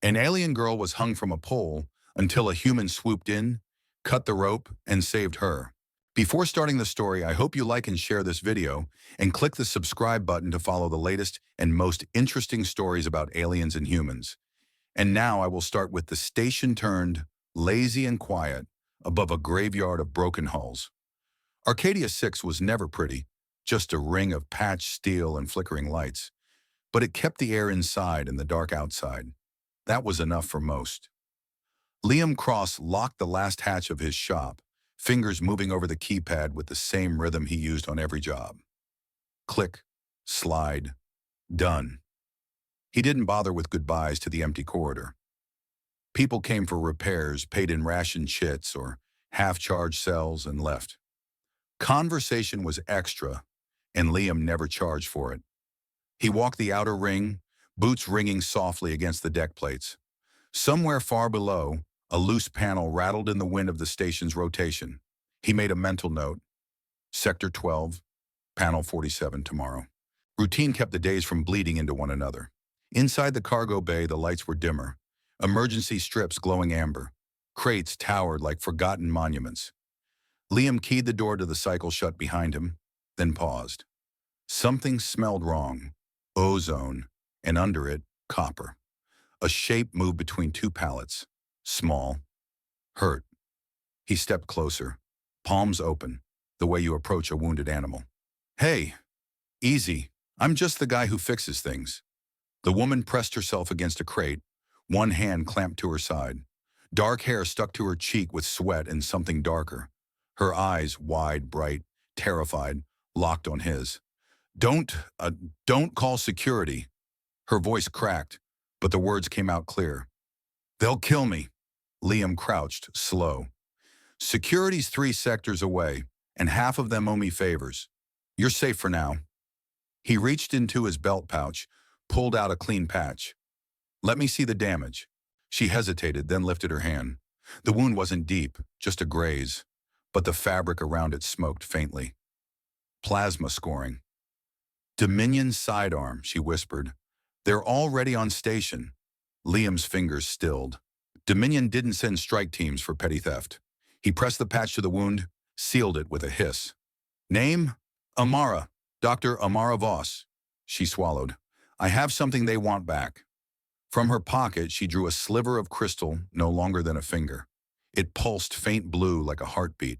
An alien girl was hung from a pole until a human swooped in, cut the rope, and saved her. Before starting the story, I hope you like and share this video, and click the subscribe button to follow the latest and most interesting stories about aliens and humans. And now I will start with the station turned, lazy and quiet, above a graveyard of broken hulls. Arcadia 6 was never pretty, just a ring of patched steel and flickering lights. But it kept the air inside and the dark outside. That was enough for most. Liam Cross locked the last hatch of his shop, fingers moving over the keypad with the same rhythm he used on every job. Click, slide, done. He didn't bother with goodbyes to the empty corridor. People came for repairs, paid in ration chits or half-charged cells, and left. Conversation was extra, and Liam never charged for it. He walked the outer ring, boots ringing softly against the deck plates. Somewhere far below, a loose panel rattled in the wind of the station's rotation. He made a mental note. Sector 12, Panel 47 tomorrow. Routine kept the days from bleeding into one another. Inside the cargo bay, the lights were dimmer. Emergency strips glowing amber. Crates towered like forgotten monuments. Liam keyed the door to the cycle shut behind him, then paused. Something smelled wrong. Ozone, and under it, copper. A shape moved between two pallets. Small. Hurt. He stepped closer, palms open, the way you approach a wounded animal. Hey, easy. I'm just the guy who fixes things. The woman pressed herself against a crate, one hand clamped to her side. Dark hair stuck to her cheek with sweat and something darker. Her eyes, wide, bright, terrified, locked on his. Don't call security. Her voice cracked, but the words came out clear. They'll kill me. Liam crouched, slow. Security's 3 sectors away, and half of them owe me favors. You're safe for now. He reached into his belt pouch, pulled out a clean patch. Let me see the damage. She hesitated, then lifted her hand. The wound wasn't deep, just a graze, but the fabric around it smoked faintly. Plasma scoring. Dominion sidearm, she whispered. They're already on station. Liam's fingers stilled. Dominion didn't send strike teams for petty theft. He pressed the patch to the wound, sealed it with a hiss. Name? Amara. Dr. Amara Voss. She swallowed. I have something they want back. From her pocket, she drew a sliver of crystal no longer than a finger. It pulsed faint blue like a heartbeat.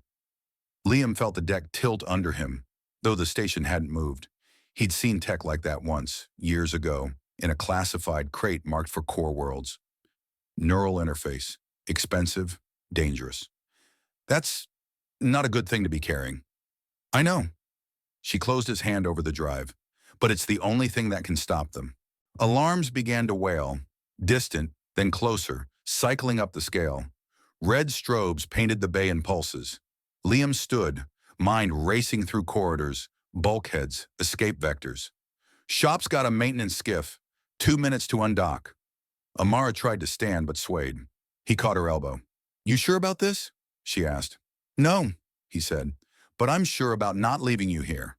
Liam felt the deck tilt under him, though the station hadn't moved. He'd seen tech like that once, years ago, in a classified crate marked for core worlds. Neural interface. Expensive. Dangerous. That's not a good thing to be carrying. I know. She closed his hand over the drive. But it's the only thing that can stop them. Alarms began to wail, distant, then closer, cycling up the scale. Red strobes painted the bay in pulses. Liam stood, mind racing through corridors, bulkheads, escape vectors. Shop's got a maintenance skiff. 2 minutes to undock. Amara tried to stand but swayed. He caught her elbow. You sure about this? She asked. No, he said, but I'm sure about not leaving you here.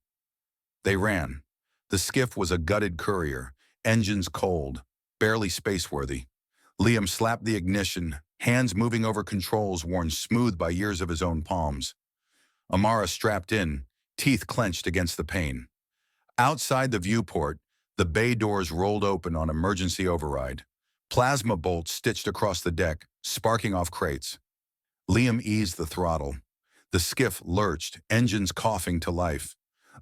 They ran. The skiff was a gutted courier, engines cold, barely spaceworthy. Liam slapped the ignition, hands moving over controls worn smooth by years of his own palms. Amara strapped in, teeth clenched against the pane. Outside the viewport, the bay doors rolled open on emergency override. Plasma bolts stitched across the deck, sparking off crates. Liam eased the throttle. The skiff lurched, engines coughing to life.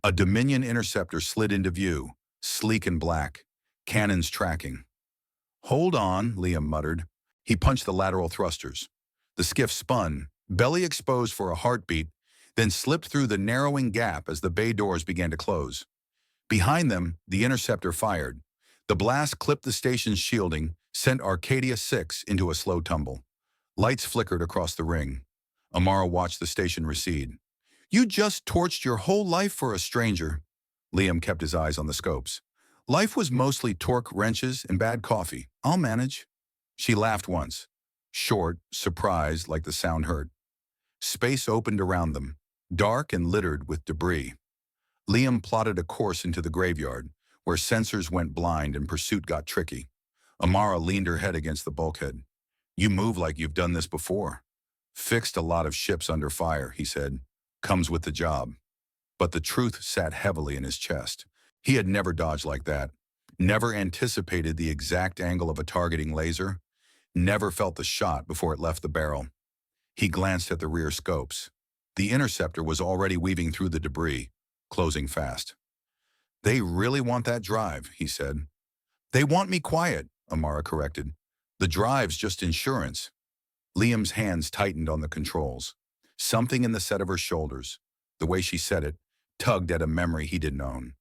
A Dominion interceptor slid into view, sleek and black, cannons tracking. Hold on, Liam muttered. He punched the lateral thrusters. The skiff spun, belly exposed for a heartbeat, then slipped through the narrowing gap as the bay doors began to close. Behind them, the interceptor fired. The blast clipped the station's shielding, sent Arcadia 6 into a slow tumble. Lights flickered across the ring. Amara watched the station recede. You just torched your whole life for a stranger. Liam kept his eyes on the scopes. Life was mostly torque wrenches and bad coffee. I'll manage. She laughed once. Short, surprised, like the sound hurt. Space opened around them, dark and littered with debris. Liam plotted a course into the graveyard, where sensors went blind and pursuit got tricky. Amara leaned her head against the bulkhead. You move like you've done this before. Fixed a lot of ships under fire, he said. Comes with the job. But the truth sat heavily in his chest. He had never dodged like that. Never anticipated the exact angle of a targeting laser. Never felt the shot before it left the barrel. He glanced at the rear scopes. The interceptor was already weaving through the debris, closing fast. They really want that drive, he said. They want me quiet, Amara corrected. The drive's just insurance. Liam's hands tightened on the controls. Something in the set of her shoulders, the way she said it, tugged at a memory he didn't own.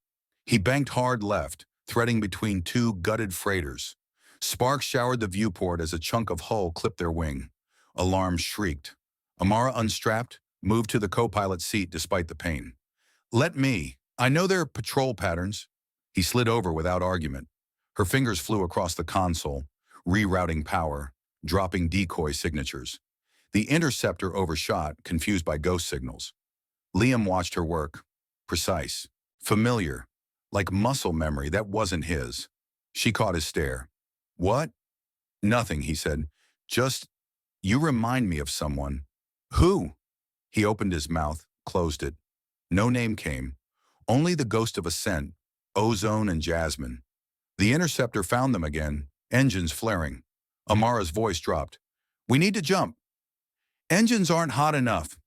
He banked hard left, threading between two gutted freighters. Sparks showered the viewport as a chunk of hull clipped their wing. Alarms shrieked. Amara unstrapped, moved to the co-pilot seat despite the pain. Let me. I know there are patrol patterns. He slid over without argument. Her fingers flew across the console, rerouting power, dropping decoy signatures. The interceptor overshot, confused by ghost signals. Liam watched her work. Precise. Familiar. Like muscle memory that wasn't his. She caught his stare. What? Nothing, he said. Just, you remind me of someone. Who? He opened his mouth, closed it. No name came. Only the ghost of a scent, ozone and jasmine. The interceptor found them again, engines flaring. Amara's voice dropped. We need to jump. Engines aren't hot enough.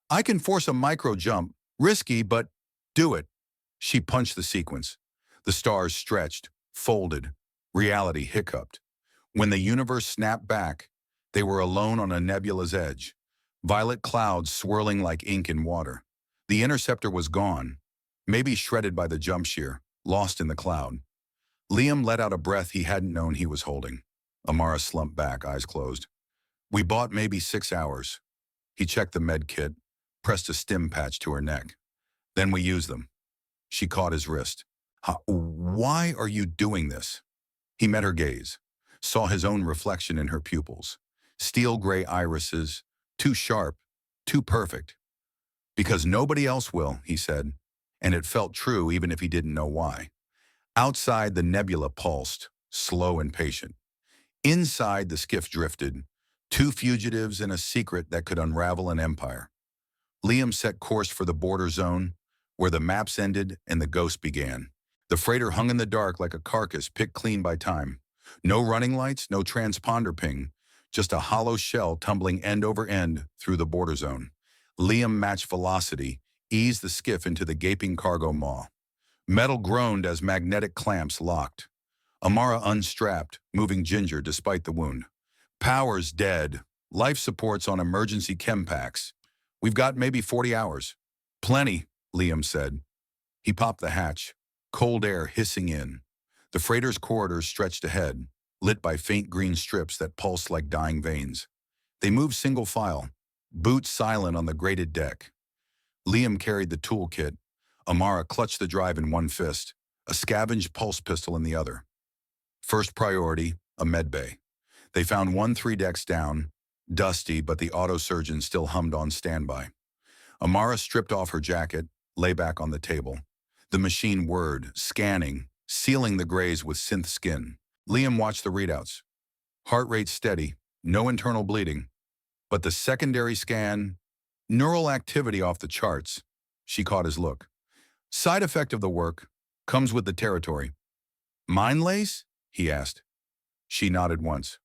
I can force a micro jump. Risky, but do it. She punched the sequence. The stars stretched, folded. Reality hiccuped. When the universe snapped back, they were alone on a nebula's edge. Violet clouds swirling like ink in water. The interceptor was gone, maybe shredded by the jump shear, lost in the cloud. Liam let out a breath he hadn't known he was holding. Amara slumped back, eyes closed. We bought maybe 6 hours. He checked the med kit, pressed a stim patch to her neck. Then we used them. She caught his wrist. Why are you doing this? He met her gaze, saw his own reflection in her pupils. Steel gray irises, too sharp, too perfect. Because nobody else will, he said, and it felt true even if he didn't know why. Outside, the nebula pulsed, slow and patient. Inside, the skiff drifted, two fugitives and a secret that could unravel an empire. Liam set course for the border zone, where the maps ended and the ghost began. The freighter hung in the dark like a carcass picked clean by time. No running lights, no transponder ping, just a hollow shell tumbling end over end through the border zone. Liam matched velocity, eased the skiff into the gaping cargo maw. Metal groaned as magnetic clamps locked. Amara unstrapped, moving ginger despite the wound. Power's dead. Life support's on emergency chem packs. We've got maybe 40 hours. Plenty, Liam said. He popped the hatch, cold air hissing in. The freighter's corridors stretched ahead, lit by faint green strips that pulsed like dying veins. They moved single file, boots silent on the grated deck. Liam carried the toolkit. Amara clutched the drive in one fist, a scavenged pulse pistol in the other. First priority, a med bay. They found 1 3 decks down, dusty, but the auto surgeon still hummed on standby. Amara stripped off her jacket, lay back on the table. The machine whirred, scanning, sealing the grays with synth skin. Liam watched the readouts. Heart rate steady, no internal bleeding. But the secondary scan, neural activity off the charts. She caught his look. Side effect of the work, comes with the territory. Mind lace? He asked. She nodded once.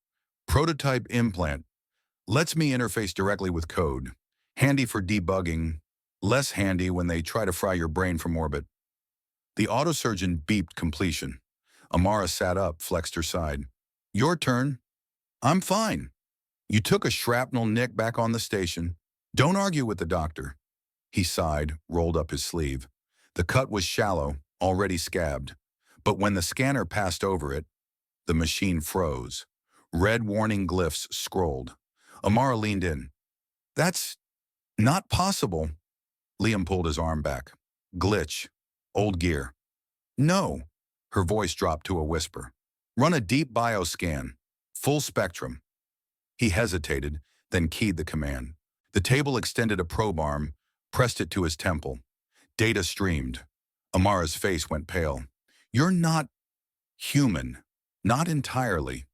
Prototype implant. Lets me interface directly with code. Handy for debugging. Less handy when they try to fry your brain from orbit. The autosurgeon beeped completion. Amara sat up, flexed her side. Your turn. I'm fine. You took a shrapnel nick back on the station. Don't argue with the doctor. He sighed, rolled up his sleeve. The cut was shallow, already scabbed. But when the scanner passed over it, the machine froze. Red warning glyphs scrolled. Amara leaned in. That's not possible. Liam pulled his arm back. Glitch. Old gear. No. Her voice dropped to a whisper. Run a deep bioscan. Full spectrum. He hesitated, then keyed the command. The table extended a probe arm, pressed it to his temple. Data streamed. Amara's face went pale. You're not human. Not entirely.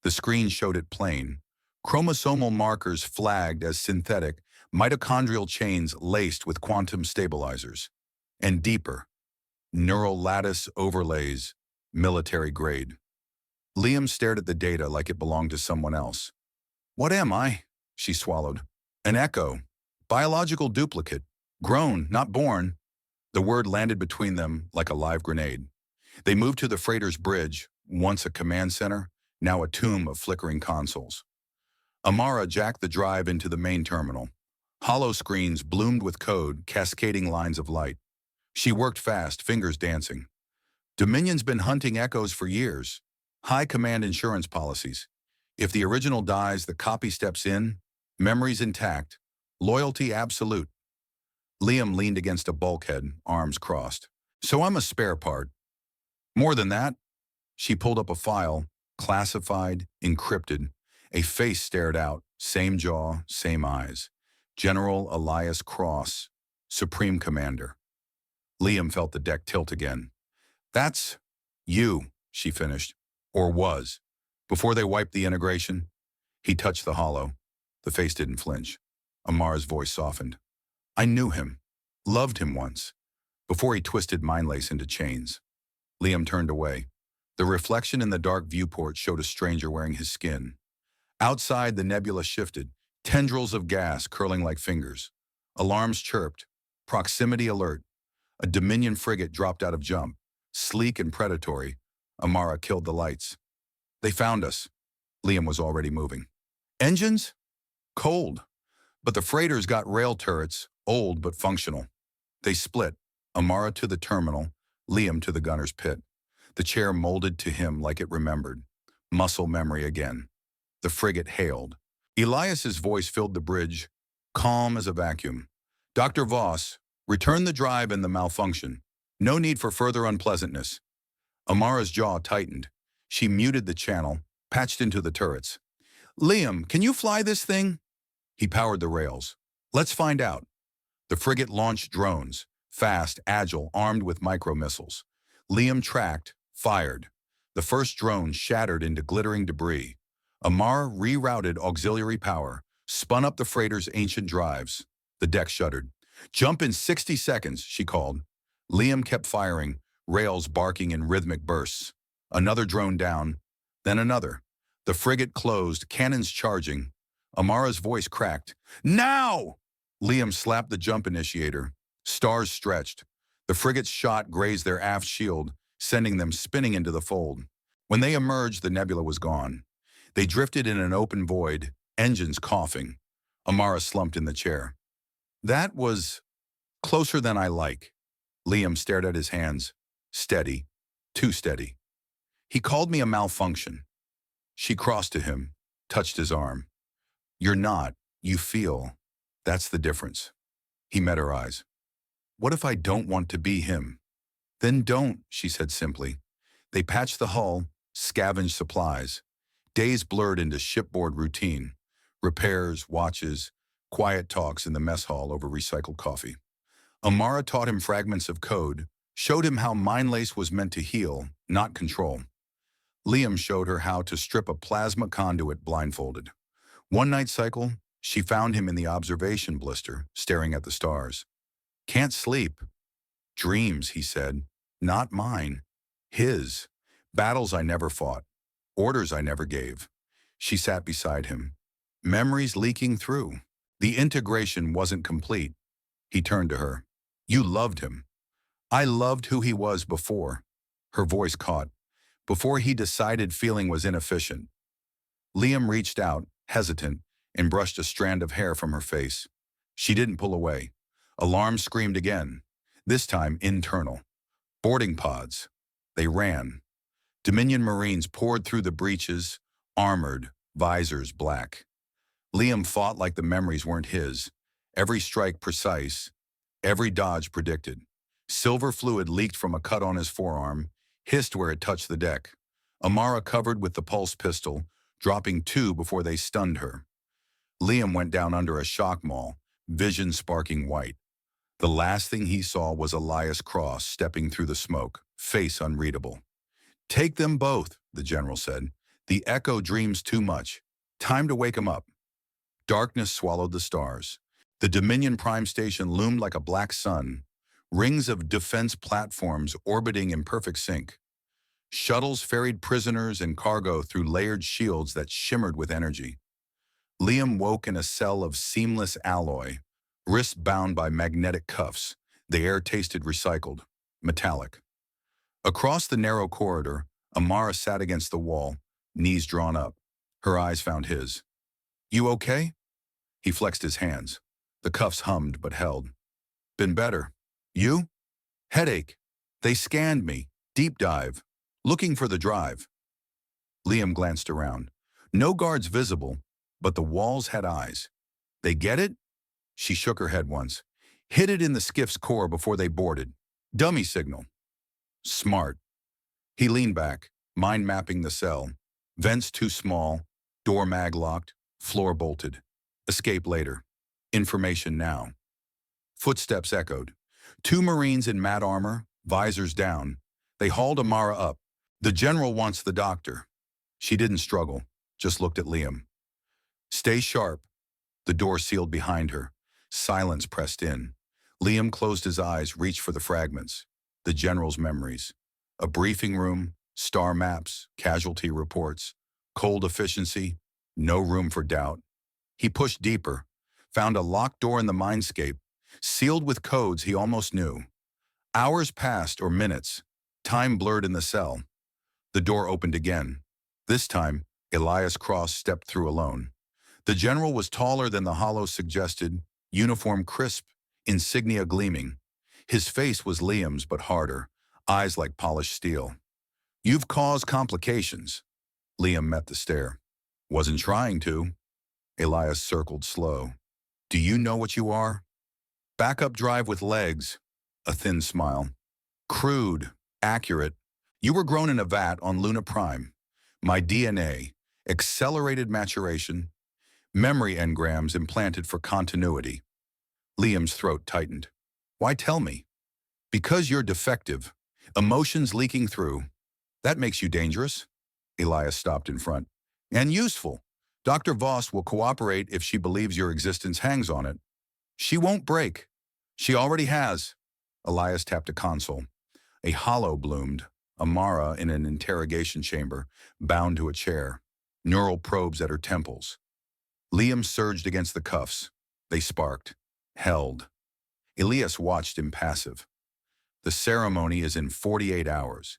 The screen showed it plain. Chromosomal markers flagged as synthetic, mitochondrial chains laced with quantum stabilizers. And deeper, neural lattice overlays, military grade. Liam stared at the data like it belonged to someone else. What am I? She swallowed. An echo. Biological duplicate. Grown, not born. The word landed between them like a live grenade. They moved to the freighter's bridge, once a command center, now a tomb of flickering consoles. Amara jacked the drive into the main terminal. Hollow screens bloomed with code, cascading lines of light. She worked fast, fingers dancing. Dominion's been hunting echoes for years. High command insurance policies. If the original dies, the copy steps in, memories intact, loyalty absolute. Liam leaned against a bulkhead, arms crossed. So I'm a spare part. More than that, she pulled up a file, classified, encrypted. A face stared out, same jaw, same eyes. General Elias Cross, Supreme Commander. Liam felt the deck tilt again. That's you, she finished, or was. Before they wiped the integration, he touched the hollow. The face didn't flinch. Amar's voice softened. I knew him, loved him once, before he twisted Mindlace into chains. Liam turned away. The reflection in the dark viewport showed a stranger wearing his skin. Outside, the nebula shifted, tendrils of gas curling like fingers. Alarms chirped. Proximity alert. A Dominion frigate dropped out of jump. Sleek and predatory, Amara killed the lights. They found us. Liam was already moving. Engines? Cold. But the freighters got rail turrets, old but functional. They split, Amara to the terminal, Liam to the gunner's pit. The chair molded to him like it remembered. Muscle memory again. The frigate hailed. Elias's voice filled the bridge, calm as a vacuum. Dr. Voss, return the drive and the malfunction. No need for further unpleasantness. Amara's jaw tightened. She muted the channel, patched into the turrets. Liam, can you fly this thing? He powered the rails. Let's find out. The frigate launched drones, fast, agile, armed with micro-missiles. Liam tracked, fired. The first drone shattered into glittering debris. Amara rerouted auxiliary power, spun up the freighter's ancient drives. The deck shuddered. Jump in 60 seconds, she called. Liam kept firing, rails barking in rhythmic bursts. Another drone down, then another. The frigate closed, cannons charging. Amara's voice cracked. Now! Liam slapped the jump initiator. Stars stretched. The frigate's shot grazed their aft shield, sending them spinning into the fold. When they emerged, the nebula was gone. They drifted in an open void, engines coughing. Amara slumped in the chair. That was closer than I like. Liam stared at his hands. Steady. Too steady. He called me a malfunction. She crossed to him, touched his arm. You're not. You feel. That's the difference. He met her eyes. What if I don't want to be him? Then don't, she said simply. They patched the hull, scavenged supplies. Days blurred into shipboard routine. Repairs, watches, quiet talks in the mess hall over recycled coffee. Amara taught him fragments of code, showed him how Mindlace was meant to heal, not control. Liam showed her how to strip a plasma conduit blindfolded. One night cycle, she found him in the observation blister, staring at the stars. Can't sleep. Dreams, he said. Not mine. His. Battles I never fought. Orders I never gave. She sat beside him. Memories leaking through. The integration wasn't complete. He turned to her. You loved him. I loved who he was before. Her voice caught. Before he decided feeling was inefficient. Liam reached out, hesitant, and brushed a strand of hair from her face. She didn't pull away. Alarm screamed again, this time internal. Boarding pods. They ran. Dominion Marines poured through the breaches, armored, visors black. Liam fought like the memories weren't his. Every strike precise, every dodge predicted. Silver fluid leaked from a cut on his forearm, hissed where it touched the deck. Amara covered with the pulse pistol, dropping 2 before they stunned her. Liam went down under a shock maul, vision sparking white. The last thing he saw was Elias Cross stepping through the smoke, face unreadable. Take them both, the general said. The Echo dreams too much. Time to wake him up. Darkness swallowed the stars. The Dominion Prime Station loomed like a black sun, rings of defense platforms orbiting in perfect sync. Shuttles ferried prisoners and cargo through layered shields that shimmered with energy. Liam woke in a cell of seamless alloy, wrists bound by magnetic cuffs. The air tasted recycled, metallic. Across the narrow corridor, Amara sat against the wall, knees drawn up. Her eyes found his. "You okay?" He flexed his hands. The cuffs hummed but held. "Been better. You?" "Headache. They scanned me. Deep dive. Looking for the drive." Liam glanced around. No guards visible, but the walls had eyes. "They get it?" She shook her head once. "Hit it in the skiff's core before they boarded. Dummy signal." "Smart." He leaned back, mind mapping the cell. Vents too small, door mag locked, floor bolted. Escape later. Information now. Footsteps echoed. Two Marines in matte armor, visors down. They hauled Amara up. "The general wants the doctor." She didn't struggle, just looked at Liam. "Stay sharp." The door sealed behind her. Silence pressed in. Liam closed his eyes, reached for the fragments. The general's memories. A briefing room, star maps, casualty reports, cold efficiency, no room for doubt. He pushed deeper, found a locked door in the mindscape, sealed with codes he almost knew. Hours passed, or minutes. Time blurred in the cell. The door opened again. This time, Elias Cross stepped through alone. The general was taller than the hollow suggested, uniform crisp, insignia gleaming. His face was Liam's but harder, eyes like polished steel. "You've caused complications." Liam met the stare. "Wasn't trying to." Elias circled slow. "Do you know what you are?" "Backup drive with legs." A thin smile. "Crude, accurate. You were grown in a vat on Luna Prime. My DNA, accelerated maturation, memory engrams implanted for continuity." Liam's throat tightened. "Why tell me?" "Because you're defective. Emotions leaking through. That makes you dangerous." Elias stopped in front. "And useful. Dr. Voss will cooperate if she believes your existence hangs on it." "She won't break." "She already has." Elias tapped a console. A hollow bloomed, Amara in an interrogation chamber, bound to a chair, neural probes at her temples. Liam surged against the cuffs. They sparked, held. Elias watched impassive. "The ceremony is in 48 hours.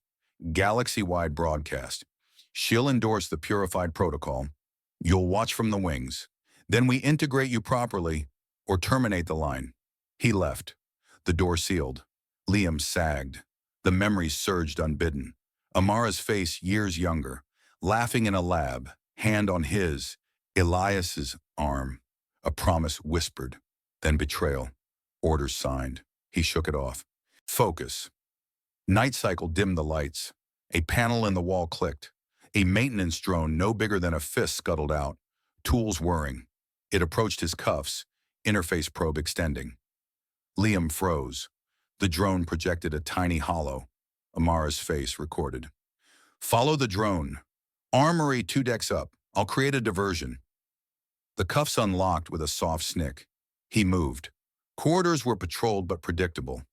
Galaxy-wide broadcast. She'll endorse the purified protocol. You'll watch from the wings. Then we integrate you properly, or terminate the line." He left. The door sealed. Liam sagged. The memories surged unbidden. Amara's face years younger, laughing in a lab, hand on his, Elias's arm. A promise whispered, then betrayal. Orders signed. He shook it off. Focus. Night cycle dimmed the lights. A panel in the wall clicked. A maintenance drone no bigger than a fist scuttled out, tools whirring. It approached his cuffs, interface probe extending. Liam froze. The drone projected a tiny hollow. Amara's face recorded. "Follow the drone. Armory 2 decks up. I'll create a diversion." The cuffs unlocked with a soft snick. He moved. Corridors were patrolled but predictable.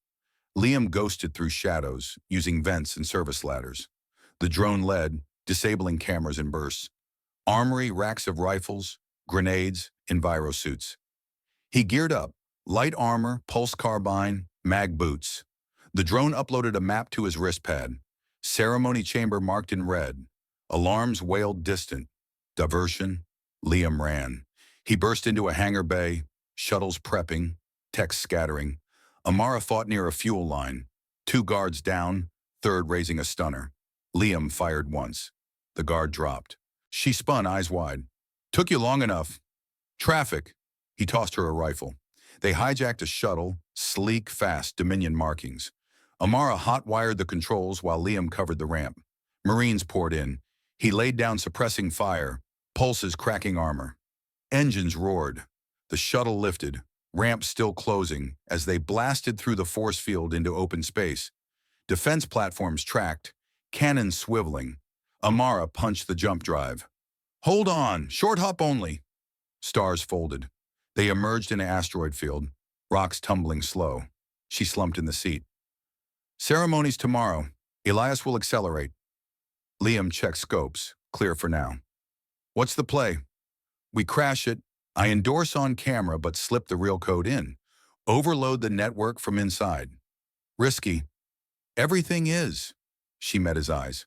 Liam ghosted through shadows, using vents and service ladders. The drone led, disabling cameras in bursts. Armory, racks of rifles, grenades, envirosuits. He geared up. Light armor, pulse carbine, mag boots. The drone uploaded a map to his wrist pad. Ceremony chamber marked in red. Alarms wailed distant. Diversion. Liam ran. He burst into a hangar bay, shuttles prepping, techs scattering. Amara fought near a fuel line. 2 guards down, third raising a stunner. Liam fired once. The guard dropped. She spun, eyes wide. "Took you long enough." "Traffic." He tossed her a rifle. They hijacked a shuttle, sleek, fast, Dominion markings. Amara hot-wired the controls while Liam covered the ramp. Marines poured in. He laid down suppressing fire, pulses cracking armor. Engines roared. The shuttle lifted, ramp still closing, as they blasted through the force field into open space. Defense platforms tracked, cannons swiveling. Amara punched the jump drive. Hold on, short hop only. Stars folded. They emerged in an asteroid field, rocks tumbling slow. She slumped in the seat. Ceremonies tomorrow. Elias will accelerate. Liam checked scopes. Clear for now. What's the play? We crash it. I endorse on camera but slip the real code in. Overload the network from inside. Risky. Everything is. She met his eyes.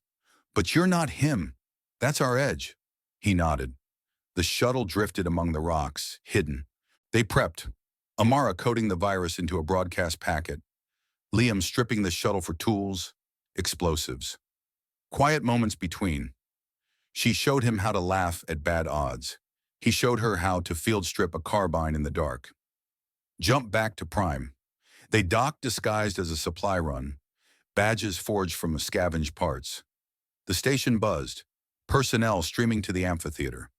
But you're not him. That's our edge. He nodded. The shuttle drifted among the rocks, hidden. They prepped. Amara coding the virus into a broadcast packet. Liam stripping the shuttle for tools, explosives. Quiet moments between. She showed him how to laugh at bad odds. He showed her how to field strip a carbine in the dark. Jump back to Prime. They docked disguised as a supply run, badges forged from scavenged parts. The station buzzed, personnel streaming to the amphitheater.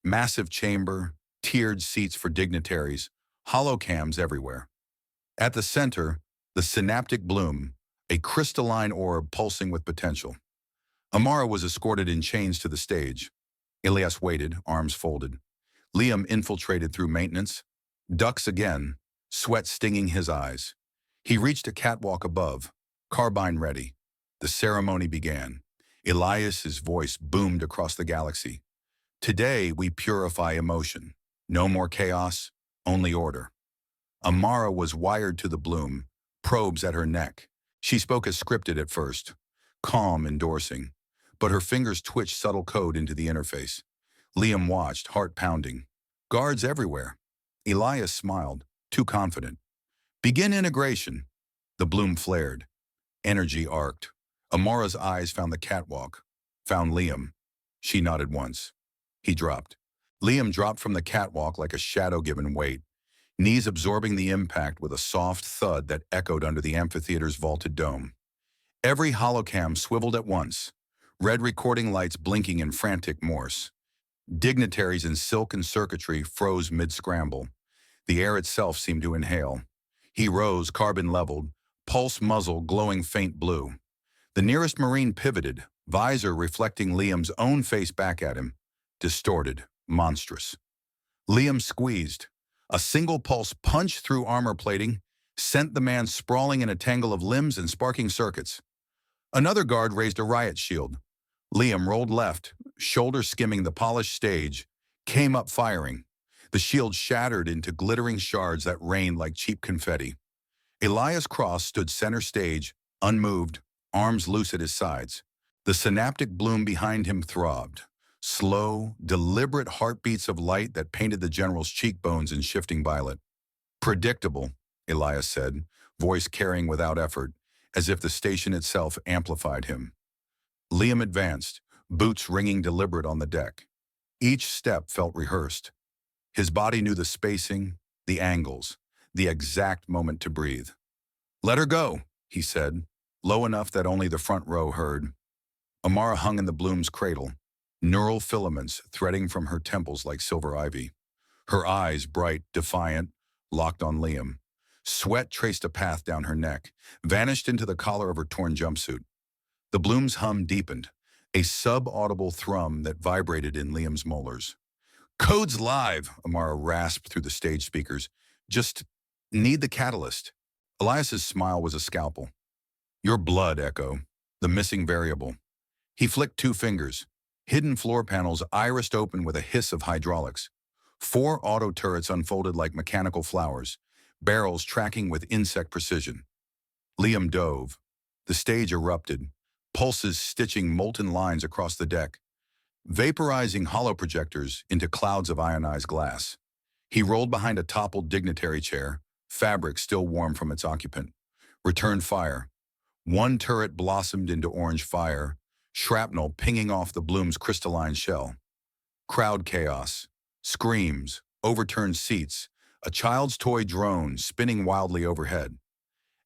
Massive chamber, tiered seats for dignitaries, holocams everywhere. At the center, the synaptic bloom, a crystalline orb pulsing with potential. Amara was escorted in chains to the stage. Elias waited, arms folded. Liam infiltrated through maintenance. Ducks again, sweat stinging his eyes. He reached a catwalk above, carbine ready. The ceremony began. Elias's voice boomed across the galaxy. Today we purify emotion. No more chaos, only order. Amara was wired to the bloom, probes at her neck. She spoke as scripted at first, calm, endorsing, but her fingers twitched subtle code into the interface. Liam watched, heart pounding. Guards everywhere. Elias smiled, too confident. Begin integration. The bloom flared. Energy arced. Amara's eyes found the catwalk, found Liam. She nodded once. He dropped. Liam dropped from the catwalk like a shadow given weight, knees absorbing the impact with a soft thud that echoed under the amphitheater's vaulted dome. Every holocam swiveled at once, red recording lights blinking in frantic Morse. Dignitaries in silk and circuitry froze mid-scramble. The air itself seemed to inhale. He rose, carbon leveled, pulse muzzle glowing faint blue. The nearest Marine pivoted, visor reflecting Liam's own face back at him, distorted, monstrous. Liam squeezed. A single pulse punch through armor plating sent the man sprawling in a tangle of limbs and sparking circuits. Another guard raised a riot shield. Liam rolled left, shoulder skimming the polished stage, came up firing. The shield shattered into glittering shards that rained like cheap confetti. Elias Cross stood center stage, unmoved, arms loose at his sides. The synaptic bloom behind him throbbed. Slow, deliberate heartbeats of light that painted the general's cheekbones in shifting violet. Predictable, Elias said, voice carrying without effort, as if the station itself amplified him. Liam advanced, boots ringing deliberate on the deck. Each step felt rehearsed. His body knew the spacing, the angles, the exact moment to breathe. Let her go, he said, low enough that only the front row heard. Amara hung in the bloom's cradle, neural filaments threading from her temples like silver ivy. Her eyes, bright, defiant, locked on Liam. Sweat traced a path down her neck, vanished into the collar of her torn jumpsuit. The bloom's hum deepened, a sub-audible thrum that vibrated in Liam's molars. Code's live, Amara rasped through the stage speakers. Just need the catalyst. Elias's smile was a scalpel. Your blood, Echo, the missing variable. He flicked two fingers. Hidden floor panels irised open with a hiss of hydraulics. 4 auto turrets unfolded like mechanical flowers, barrels tracking with insect precision. Liam dove. The stage erupted, pulses stitching molten lines across the deck, vaporizing holoprojectors into clouds of ionized glass. He rolled behind a toppled dignitary chair, fabric still warm from its occupant. Returned fire. One turret blossomed into orange fire, shrapnel pinging off the bloom's crystalline shell. Crowd chaos. Screams, overturned seats, a child's toy drone spinning wildly overhead.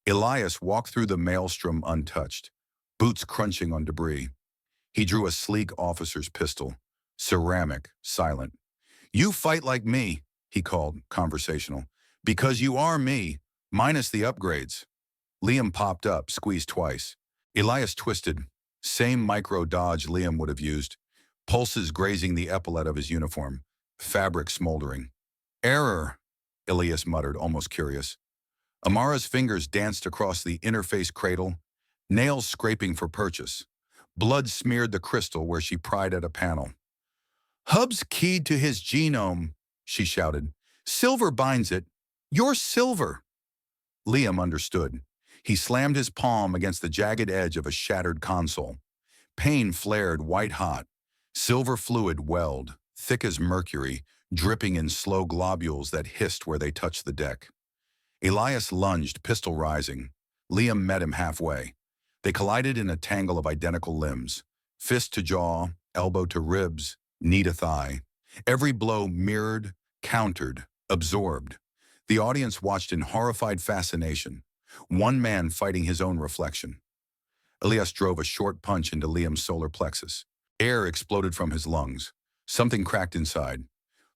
Elias walked through the maelstrom untouched, boots crunching on debris. He drew a sleek officer's pistol, ceramic, silent. You fight like me, he called, conversational, because you are me, minus the upgrades. Liam popped up, squeezed twice. Elias twisted. Same micro-dodge Liam would have used, pulses grazing the epaulette of his uniform, fabric smoldering. Error, Elias muttered, almost curious. Amara's fingers danced across the interface cradle, nails scraping for purchase. Blood smeared the crystal where she pried at a panel. Hub's keyed to his genome, she shouted. Silver binds it. You're silver. Liam understood. He slammed his palm against the jagged edge of a shattered console. Pain flared white-hot. Silver fluid welled, thick as mercury, dripping in slow globules that hissed where they touched the deck. Elias lunged, pistol rising. Liam met him halfway. They collided in a tangle of identical limbs. Fist to jaw, elbow to ribs, knee to thigh. Every blow mirrored, countered, absorbed. The audience watched in horrified fascination, one man fighting his own reflection. Elias drove a short punch into Liam's solar plexus. Air exploded from his lungs. Something cracked inside.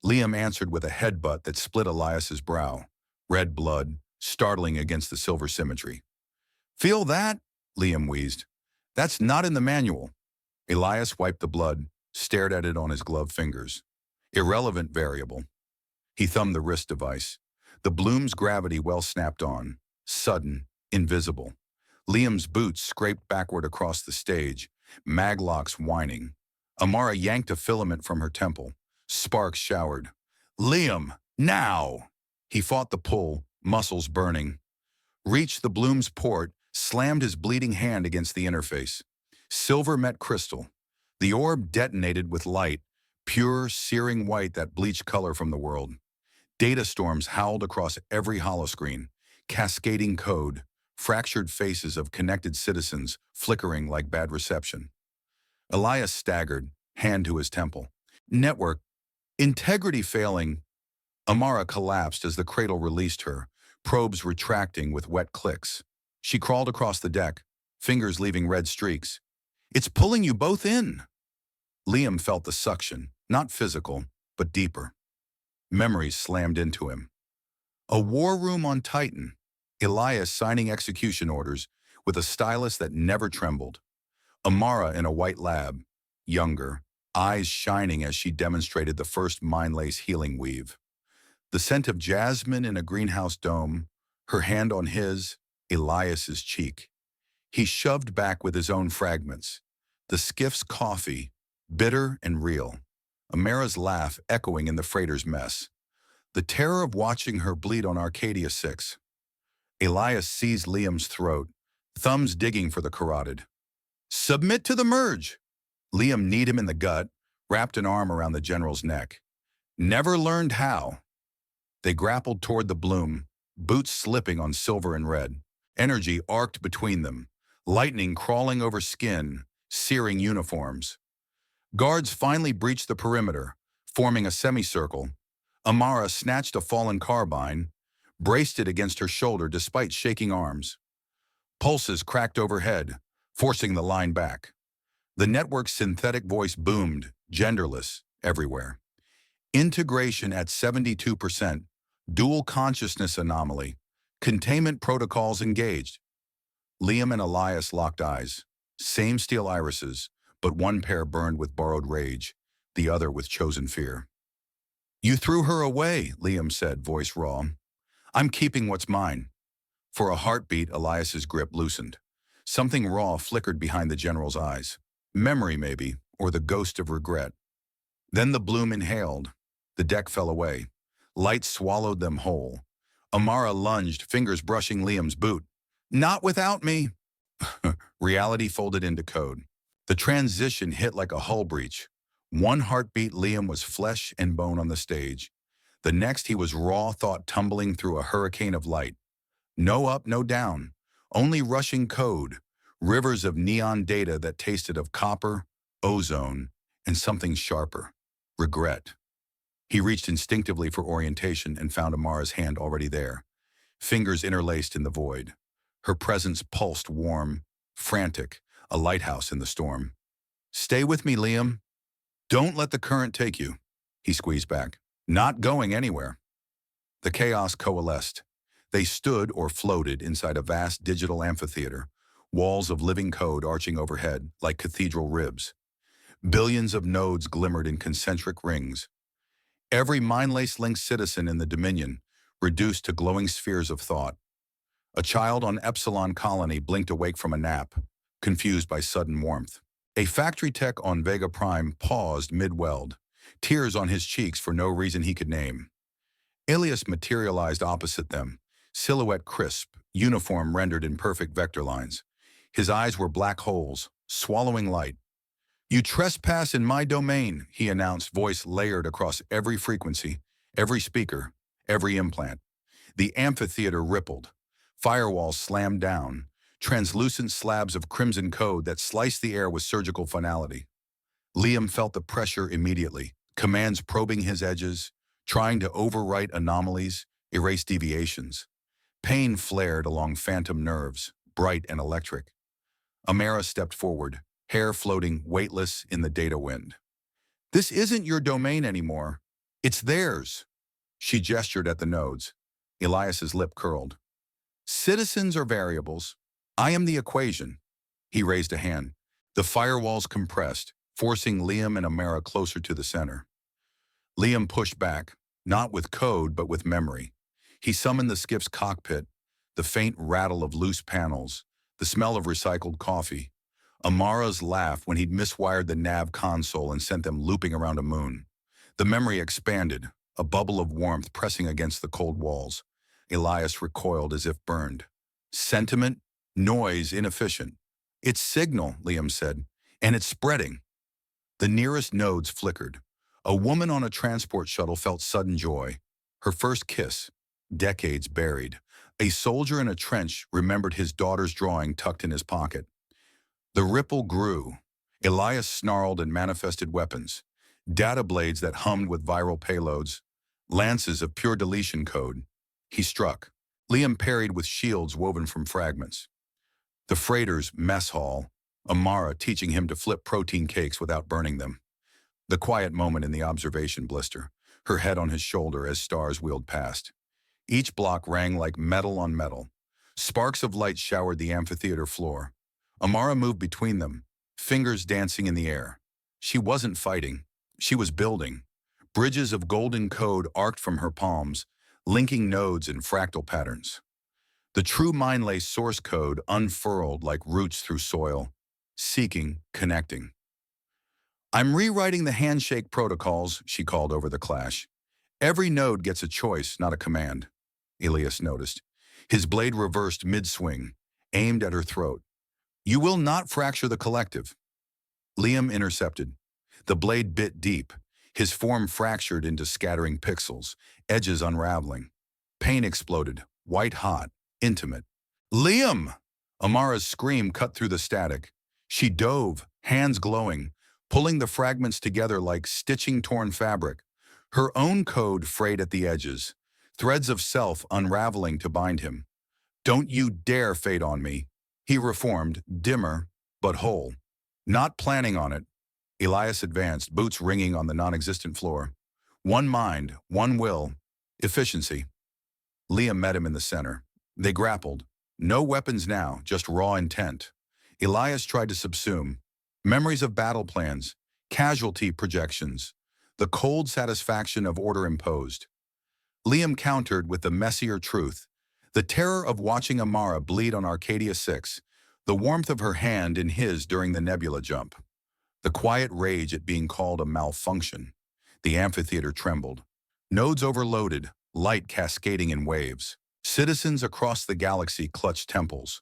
Liam answered with a headbutt that split Elias's brow. Red blood, startling against the silver symmetry. Feel that? Liam wheezed. That's not in the manual. Elias wiped the blood, stared at it on his gloved fingers. Irrelevant variable. He thumbed the wrist device. The bloom's gravity well snapped on. Sudden, invisible. Liam's boots scraped backward across the stage, maglocks whining. Amara yanked a filament from her temple. Sparks showered. Liam, now! He fought the pull, muscles burning. Reached the bloom's port, slammed his bleeding hand against the interface. Silver met crystal. The orb detonated with light, pure, searing white that bleached color from the world. Data storms howled across every holoscreen, cascading code, fractured faces of connected citizens flickering like bad reception. Elias staggered, hand to his temple. Network, integrity failing. Amara collapsed as the cradle released her, probes retracting with wet clicks. She crawled across the deck, fingers leaving red streaks. It's pulling you both in. Liam felt the suction, not physical, but deeper. Memories slammed into him. A war room on Titan. Elias signing execution orders with a stylus that never trembled. Amara in a white lab, younger, eyes shining as she demonstrated the first mind-lace healing weave. The scent of jasmine in a greenhouse dome, her hand on his, Elias's cheek. He shoved back with his own fragments. The skiff's coffee, bitter and real. Amara's laugh echoing in the freighter's mess. The terror of watching her bleed on Arcadia 6. Elias seized Liam's throat, thumbs digging for the carotid. Submit to the merge! Liam kneed him in the gut, wrapped an arm around the general's neck. Never learned how. They grappled toward the bloom, boots slipping on silver and red. Energy arced between them, lightning crawling over skin, searing uniforms. Guards finally breached the perimeter, forming a semicircle. Amara snatched a fallen carbine, braced it against her shoulder despite shaking arms. Pulses cracked overhead, forcing the line back. The network's synthetic voice boomed, genderless, everywhere. Integration at 72%, dual consciousness anomaly, containment protocols engaged. Liam and Elias locked eyes, same steel irises, but one pair burned with borrowed rage, the other with chosen fear. You threw her away, Liam said, voice raw. I'm keeping what's mine. For a heartbeat, Elias's grip loosened. Something raw flickered behind the general's eyes. Memory, maybe, or the ghost of regret. Then the bloom inhaled. The deck fell away. Light swallowed them whole. Amara lunged, fingers brushing Liam's boot. Not without me. Reality folded into code. The transition hit like a hull breach. One heartbeat, Liam was flesh and bone on the stage. The next, he was raw thought tumbling through a hurricane of light. No up, no down. Only rushing code. Rivers of neon data that tasted of copper, ozone, and something sharper. Regret. He reached instinctively for orientation and found Amara's hand already there. Fingers interlaced in the void. Her presence pulsed warm, frantic, a lighthouse in the storm. Stay with me, Liam. Don't let the current take you. He squeezed back. Not going anywhere. The chaos coalesced. They stood or floated inside a vast digital amphitheater, walls of living code arching overhead like cathedral ribs. Billions of nodes glimmered in concentric rings. Every mind-lace-linked citizen in the Dominion reduced to glowing spheres of thought. A child on Epsilon Colony blinked awake from a nap, confused by sudden warmth. A factory tech on Vega Prime paused mid-weld, tears on his cheeks for no reason he could name. Ilias materialized opposite them, silhouette crisp, uniform rendered in perfect vector lines. His eyes were black holes, swallowing light. "You trespass in my domain," he announced, voice layered across every frequency, every speaker, every implant. The amphitheater rippled. Firewalls slammed down, translucent slabs of crimson code that sliced the air with surgical finality. Liam felt the pressure immediately, commands probing his edges, trying to overwrite anomalies, erase deviations. Pain flared along phantom nerves, bright and electric. Amara stepped forward, hair floating weightless in the data wind. "This isn't your domain anymore. It's theirs." She gestured at the nodes. Elias's lip curled. "Citizens are variables. I am the equation." He raised a hand. The firewalls compressed, forcing Liam and Amara closer to the center. Liam pushed back, not with code but with memory. He summoned the skip's cockpit, the faint rattle of loose panels, the smell of recycled coffee. Amara's laugh when he'd miswired the nav console and sent them looping around a moon. The memory expanded, a bubble of warmth pressing against the cold walls. Elias recoiled as if burned. "Sentiment, noise, inefficient." "It's signal," Liam said, "and it's spreading." The nearest nodes flickered. A woman on a transport shuttle felt sudden joy. Her first kiss, decades buried. A soldier in a trench remembered his daughter's drawing tucked in his pocket. The ripple grew. Elias snarled and manifested weapons. Data blades that hummed with viral payloads. Lances of pure deletion code. He struck. Liam parried with shields woven from fragments. The freighter's mess hall. Amara teaching him to flip protein cakes without burning them. The quiet moment in the observation blister. Her head on his shoulder as stars wheeled past. Each block rang like metal on metal. Sparks of light showered the amphitheater floor. Amara moved between them, fingers dancing in the air. She wasn't fighting. She was building. Bridges of golden code arced from her palms, linking nodes in fractal patterns. The true mind-lace source code unfurled like roots through soil, seeking, connecting. "I'm rewriting the handshake protocols," she called over the clash. "Every node gets a choice, not a command," Elias noticed. His blade reversed mid-swing, aimed at her throat. "You will not fracture the collective." Liam intercepted. The blade bit deep, his form fractured into scattering pixels, edges unraveling. Pain exploded, white-hot, intimate. "Liam!" Amara's scream cut through the static. She dove, hands glowing, pulling the fragments together like stitching torn fabric. Her own code frayed at the edges, threads of self unraveling to bind him. "Don't you dare fade on me." He reformed, dimmer, but whole. Not planning on it. Elias advanced, boots ringing on the non-existent floor. One mind, one will, efficiency. Liam met him in the center. They grappled. No weapons now, just raw intent. Elias tried to subsume. Memories of battle plans, casualty projections, the cold satisfaction of order imposed. Liam countered with the messier truth. The terror of watching Amara bleed on Arcadia 6, the warmth of her hand in his during the nebula jump. The quiet rage at being called a malfunction. The amphitheater trembled. Nodes overloaded, light cascading in waves. Citizens across the galaxy clutched temples.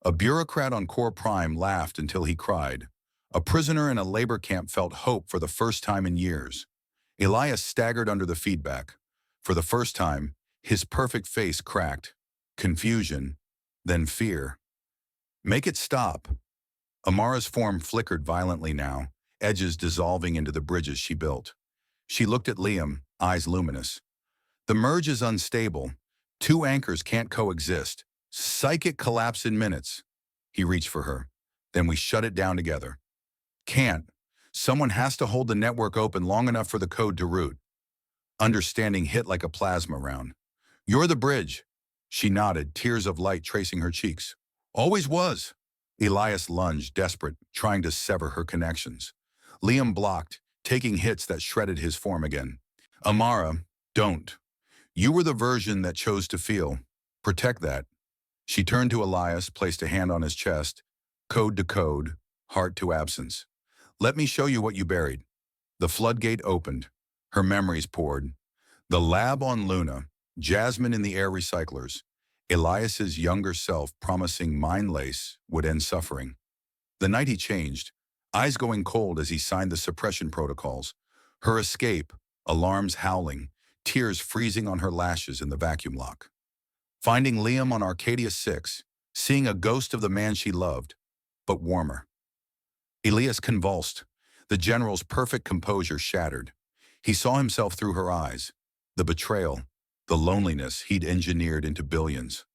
A bureaucrat on Core Prime laughed until he cried. A prisoner in a labor camp felt hope for the first time in years. Elias staggered under the feedback. For the first time, his perfect face cracked. Confusion, then fear. "Make it stop." Amara's form flickered violently now, edges dissolving into the bridges she built. She looked at Liam, eyes luminous. "The merge is unstable. Two anchors can't coexist. Psychic collapse in minutes." He reached for her. "Then we shut it down together." "Can't. Someone has to hold the network open long enough for the code to root." Understanding hit like a plasma round. "You're the bridge." She nodded, tears of light tracing her cheeks. "Always was." Elias lunged, desperate, trying to sever her connections. Liam blocked, taking hits that shredded his form again. Amara, don't. You were the version that chose to feel. Protect that. She turned to Elias, placed a hand on his chest. Code to code, heart to absence. Let me show you what you buried. The floodgate opened. Her memories poured. The lab on Luna, Jasmine in the air recyclers, Elias's younger self promising mind lace would end suffering. The night he changed, eyes going cold as he signed the suppression protocols. Her escape, alarms howling, tears freezing on her lashes in the vacuum lock. Finding Liam on Arcadia 6, seeing a ghost of the man she loved, but warmer. Elias convulsed, the general's perfect composure shattered. He saw himself through her eyes, the betrayal, the loneliness he'd engineered into billions.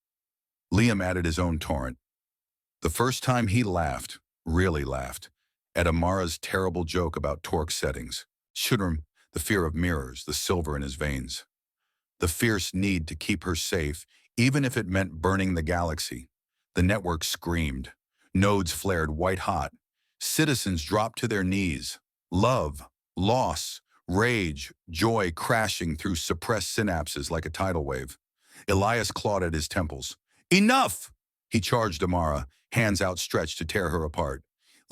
Liam added his own torrent. The first time he laughed, really laughed, at Amara's terrible joke about torque settings. Shudram, the fear of mirrors, the silver in his veins. The fierce need to keep her safe, even if it meant burning the galaxy. The network screamed. Nodes flared white-hot. Citizens dropped to their knees. Love, loss, rage, joy crashing through suppressed synapses like a tidal wave. Elias clawed at his temples. Enough! He charged Amara, hands outstretched to tear her apart.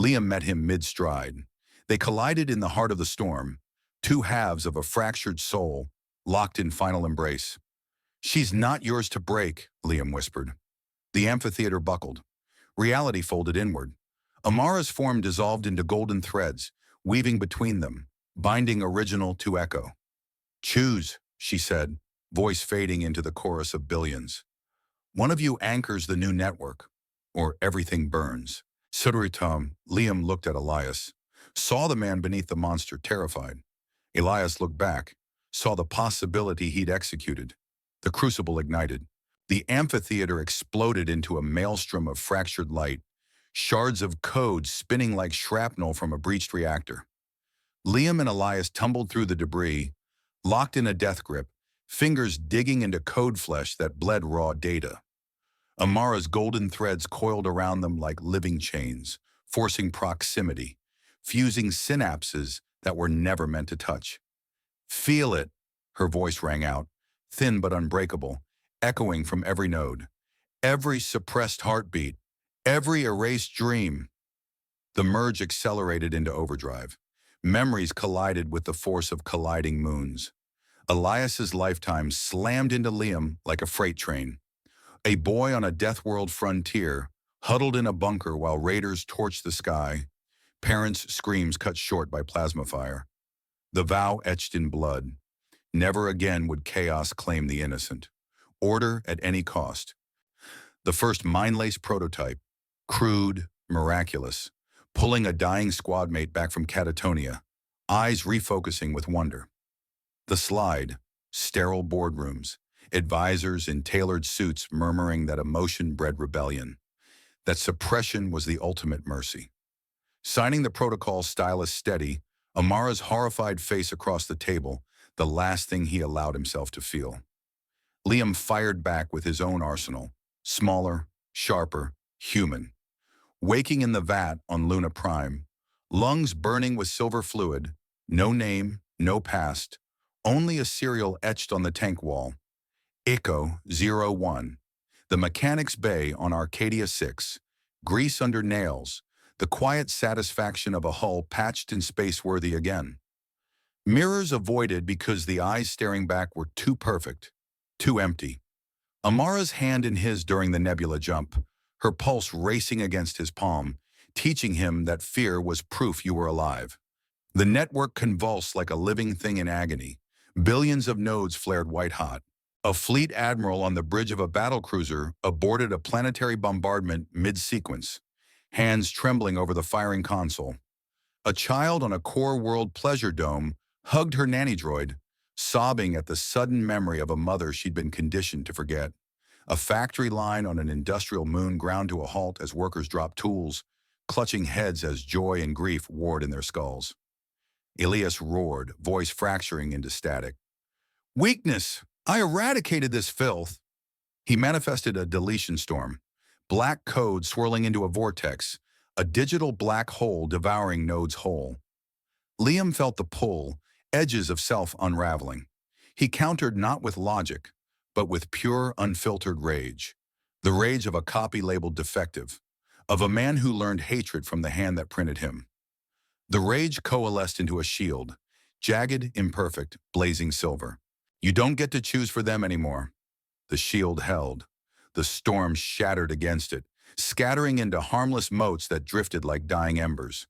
Liam met him mid-stride. They collided in the heart of the storm, two halves of a fractured soul, locked in final embrace. She's not yours to break, Liam whispered. The amphitheater buckled. Reality folded inward. Amara's form dissolved into golden threads, weaving between them, binding original to echo. Choose, she said, voice fading into the chorus of billions. One of you anchors the new network, or everything burns. Sudaritam, Liam looked at Elias, saw the man beneath the monster, terrified. Elias looked back, saw the possibility he'd executed. The crucible ignited. The amphitheater exploded into a maelstrom of fractured light, shards of code spinning like shrapnel from a breached reactor. Liam and Elias tumbled through the debris, locked in a death grip, fingers digging into code flesh that bled raw data. Amara's golden threads coiled around them like living chains, forcing proximity, fusing synapses that were never meant to touch. Feel it, her voice rang out, thin but unbreakable, echoing from every node, every suppressed heartbeat, every erased dream. The merge accelerated into overdrive. Memories collided with the force of colliding moons. Elias's lifetime slammed into Liam like a freight train. A boy on a death world frontier, huddled in a bunker while raiders torched the sky, parents' screams cut short by plasma fire. The vow etched in blood. Never again would chaos claim the innocent. Order at any cost. The first mind-lace prototype, crude, miraculous, pulling a dying squad mate back from catatonia, eyes refocusing with wonder. The slide, sterile boardrooms, advisors in tailored suits murmuring that emotion bred rebellion, that suppression was the ultimate mercy. Signing the protocol stylus steady, Amara's horrified face across the table, the last thing he allowed himself to feel. Liam fired back with his own arsenal, smaller, sharper, human. Waking in the vat on Luna Prime, lungs burning with silver fluid, no name, no past, only a serial etched on the tank wall. Echo 01. The Mechanics Bay on Arcadia 6. Grease under nails. The quiet satisfaction of a hull patched and space-worthy again. Mirrors avoided because the eyes staring back were too perfect, too empty. Amara's hand in his during the nebula jump, her pulse racing against his palm, teaching him that fear was proof you were alive. The network convulsed like a living thing in agony. Billions of nodes flared white-hot. A fleet admiral on the bridge of a battlecruiser aborted a planetary bombardment mid-sequence, hands trembling over the firing console. A child on a core world pleasure dome hugged her nanny droid, sobbing at the sudden memory of a mother she'd been conditioned to forget. A factory line on an industrial moon ground to a halt as workers dropped tools, clutching heads as joy and grief warred in their skulls. Elias roared, voice fracturing into static. Weakness! I eradicated this filth! He manifested a deletion storm, Black code swirling into a vortex, a digital black hole devouring Node's whole. Liam felt the pull, edges of self unraveling. He countered not with logic, but with pure, unfiltered rage. The rage of a copy labeled defective, of a man who learned hatred from the hand that printed him. The rage coalesced into a shield, jagged, imperfect, blazing silver. You don't get to choose for them anymore. The shield held. The storm shattered against it, scattering into harmless motes that drifted like dying embers.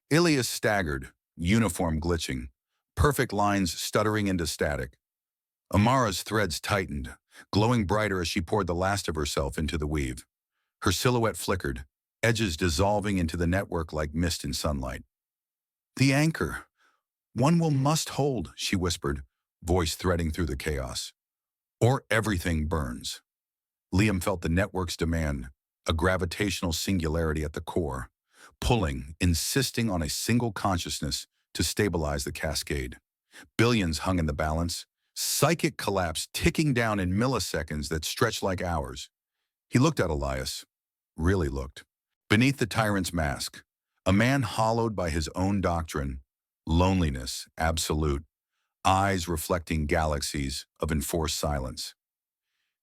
Ilias staggered, uniform glitching, perfect lines stuttering into static. Amara's threads tightened, glowing brighter as she poured the last of herself into the weave. Her silhouette flickered, edges dissolving into the network like mist in sunlight. The anchor. One will must hold, she whispered, voice threading through the chaos. Or everything burns. Liam felt the network's demand, a gravitational singularity at the core, pulling, insisting on a single consciousness to stabilize the cascade. Billions hung in the balance, psychic collapse ticking down in milliseconds that stretched like hours. He looked at Elias, really looked. Beneath the tyrant's mask, a man hollowed by his own doctrine, loneliness, absolute, eyes reflecting galaxies of enforced silence.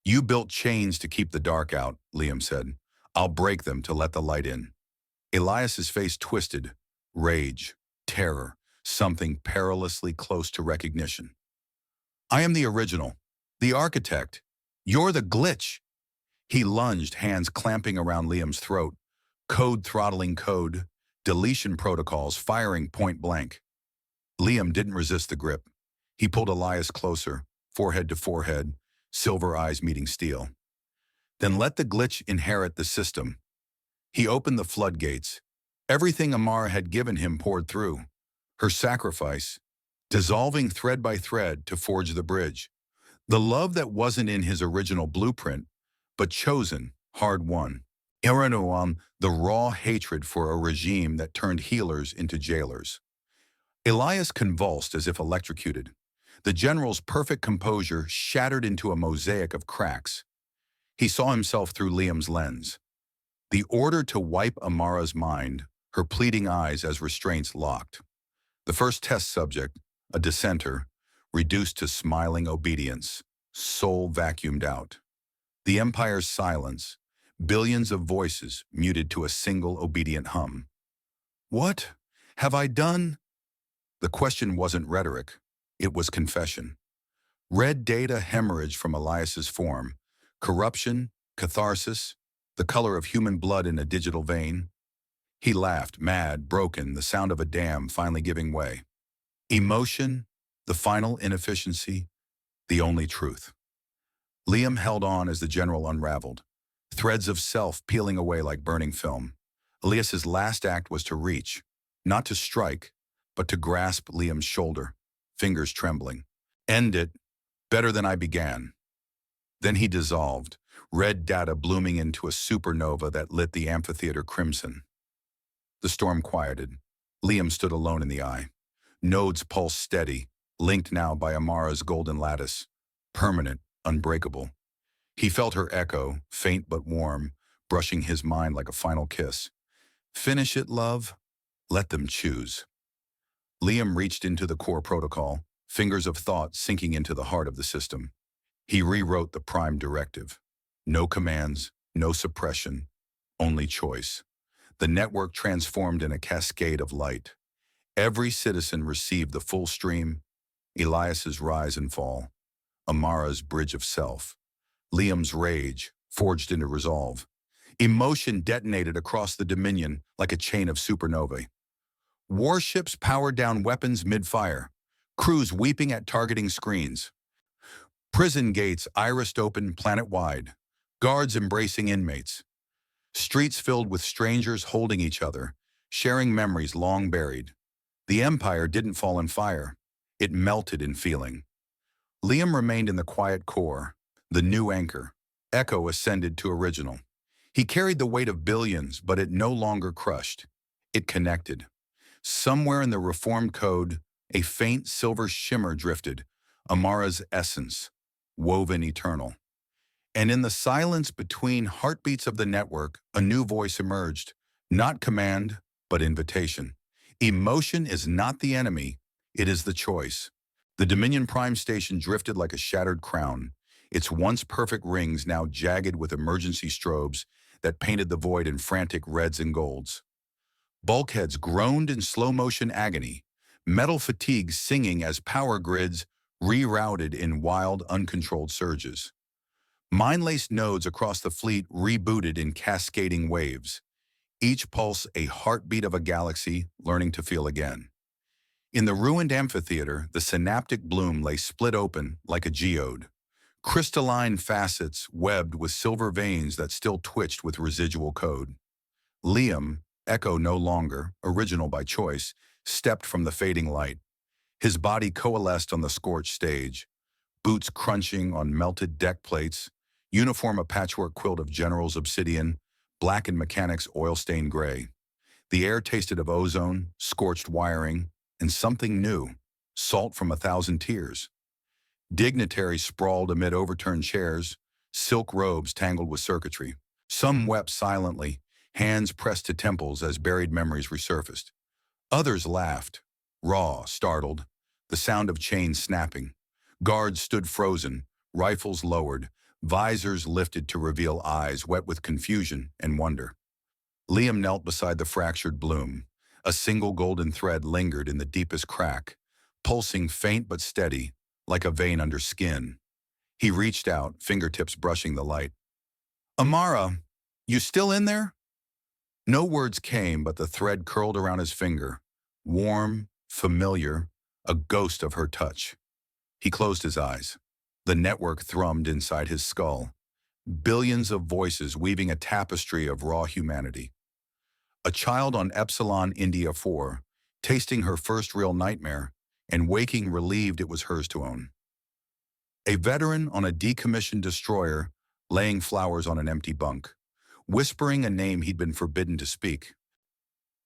You built chains to keep the dark out, Liam said. I'll break them to let the light in. Elias's face twisted, rage, terror, something perilously close to recognition. I am the original, the architect. You're the glitch. He lunged, hands clamping around Liam's throat, code throttling code, deletion protocols firing point blank. Liam didn't resist the grip. He pulled Elias closer, forehead to forehead, silver eyes meeting steel. Then let the glitch inherit the system. He opened the floodgates. Everything Amara had given him poured through. Her sacrifice, dissolving thread by thread to forge the bridge. The love that wasn't in his original blueprint, but chosen, hard-won. Iranuam, the raw hatred for a regime that turned healers into jailers. Elias convulsed as if electrocuted. The general's perfect composure shattered into a mosaic of cracks. He saw himself through Liam's lens. The order to wipe Amara's mind, her pleading eyes as restraints locked. The first test subject, a dissenter, reduced to smiling obedience, soul vacuumed out. The Empire's silence, billions of voices muted to a single obedient hum. What have I done? The question wasn't rhetoric, it was confession. Red data hemorrhaged from Elias's form, corruption, catharsis, the color of human blood in a digital vein. He laughed, mad, broken, the sound of a dam finally giving way. Emotion, the final inefficiency, the only truth. Liam held on as the general unraveled, threads of self peeling away like burning film. Elias's last act was to reach, not to strike, but to grasp Liam's shoulder, fingers trembling. End it, better than I began. Then he dissolved, red data blooming into a supernova that lit the amphitheater crimson. The storm quieted. Liam stood alone in the eye. Node's pulse steady, linked now by Amara's golden lattice, permanent, unbreakable. He felt her echo, faint but warm, brushing his mind like a final kiss. Finish it, love. Let them choose. Liam reached into the core protocol, fingers of thought sinking into the heart of the system. He rewrote the prime directive. No commands, no suppression, only choice. The network transformed in a cascade of light. Every citizen received the full stream, Elias's rise and fall, Amara's bridge of self, Liam's rage, forged into resolve. Emotion detonated across the Dominion like a chain of supernovae. Warships powered down weapons mid-fire, crews weeping at targeting screens. Prison gates irised open planet-wide, guards embracing inmates. Streets filled with strangers holding each other, sharing memories long buried. The Empire didn't fall in fire. It melted in feeling. Liam remained in the quiet core, the new anchor. Echo ascended to original. He carried the weight of billions, but it no longer crushed. It connected. Somewhere in the reformed code, a faint silver shimmer drifted, Amara's essence, woven eternal. And in the silence between heartbeats of the network, a new voice emerged. Not command, but invitation. Emotion is not the enemy, it is the choice. The Dominion Prime station drifted like a shattered crown, its once perfect rings now jagged with emergency strobes that painted the void in frantic reds and golds. Bulkheads groaned in slow-motion agony, metal fatigue singing as power grids rerouted in wild, uncontrolled surges. Mind-laced nodes across the fleet rebooted in cascading waves, each pulse a heartbeat of a galaxy learning to feel again. In the ruined amphitheater, the synaptic bloom lay split open like a geode, crystalline facets webbed with silver veins that still twitched with residual code. Liam, echo no longer, original by choice, stepped from the fading light. His body coalesced on the scorched stage, boots crunching on melted deck plates, uniform a patchwork quilt of General's obsidian, blackened mechanics oil-stained gray. The air tasted of ozone, scorched wiring, and something new, salt from 1,000 tears. Dignitaries sprawled amid overturned chairs, silk robes tangled with circuitry. Some wept silently, hands pressed to temples as buried memories resurfaced. Others laughed, raw, startled, the sound of chains snapping. Guards stood frozen, rifles lowered, visors lifted to reveal eyes wet with confusion and wonder. Liam knelt beside the fractured bloom. A single golden thread lingered in the deepest crack, pulsing faint but steady, like a vein under skin. He reached out, fingertips brushing the light. "Amara, you still in there?" No words came, but the thread curled around his finger, warm, familiar, a ghost of her touch. He closed his eyes. The network thrummed inside his skull, billions of voices weaving a tapestry of raw humanity. A child on Epsilon India 4, tasting her first real nightmare and waking relieved it was hers to own. A veteran on a decommissioned destroyer laying flowers on an empty bunk, whispering a name he'd been forbidden to speak.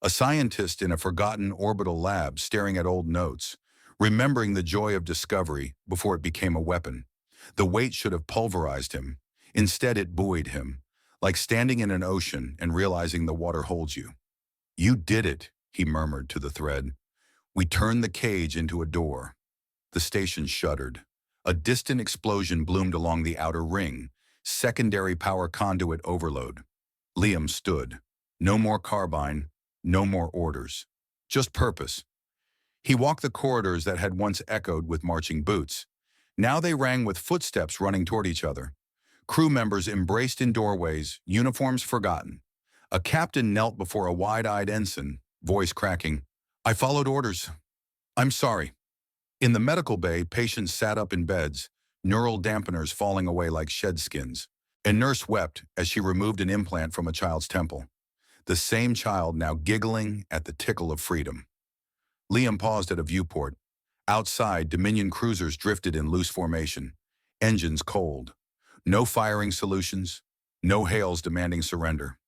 A scientist in a forgotten orbital lab staring at old notes, remembering the joy of discovery before it became a weapon. The weight should have pulverized him. Instead, it buoyed him, like standing in an ocean and realizing the water holds you. "You did it," he murmured to the thread. "We turned the cage into a door." The station shuddered. A distant explosion bloomed along the outer ring, secondary power conduit overload. Liam stood. No more carbine, no more orders. Just purpose. He walked the corridors that had once echoed with marching boots. Now they rang with footsteps running toward each other. Crew members embraced in doorways, uniforms forgotten. A captain knelt before a wide-eyed ensign, voice cracking. "I followed orders. I'm sorry." In the medical bay, patients sat up in beds, neural dampeners falling away like shed skins. A nurse wept as she removed an implant from a child's temple. The same child now giggling at the tickle of freedom. Liam paused at a viewport. Outside, Dominion cruisers drifted in loose formation, engines cold. No firing solutions, no hails demanding surrender.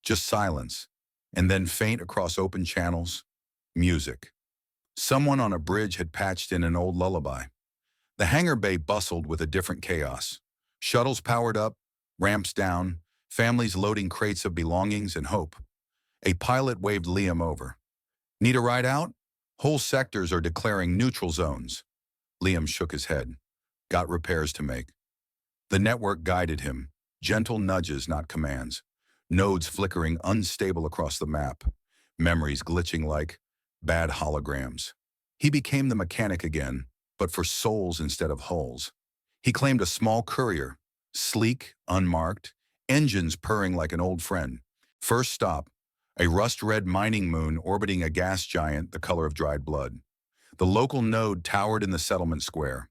Just silence, and then faint across open channels, music. Someone on a bridge had patched in an old lullaby. The hangar bay bustled with a different chaos. Shuttles powered up, ramps down, families loading crates of belongings and hope. A pilot waved Liam over. "Need a ride out? Whole sectors are declaring neutral zones." Liam shook his head. "Got repairs to make." The network guided him, gentle nudges, not commands. Nodes flickering unstable across the map, memories glitching like bad holograms. He became the mechanic again, but for souls instead of hulls. He claimed a small courier, sleek, unmarked, engines purring like an old friend. First stop, a rust-red mining moon orbiting a gas giant the color of dried blood. The local node towered in the settlement square,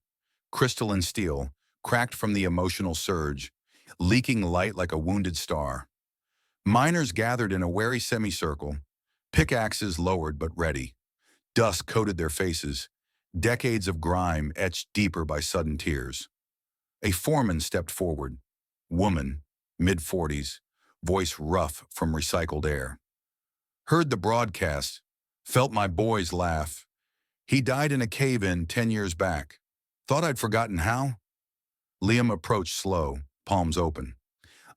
crystalline steel, cracked from the emotional surge, leaking light like a wounded star. Miners gathered in a wary semicircle, pickaxes lowered but ready. Dust coated their faces, decades of grime etched deeper by sudden tears. A foreman stepped forward, woman, mid-40s, voice rough from recycled air. "Heard the broadcast, felt my boys laugh. He died in a cave-in 10 years back. Thought I'd forgotten how?" Liam approached slow, palms open.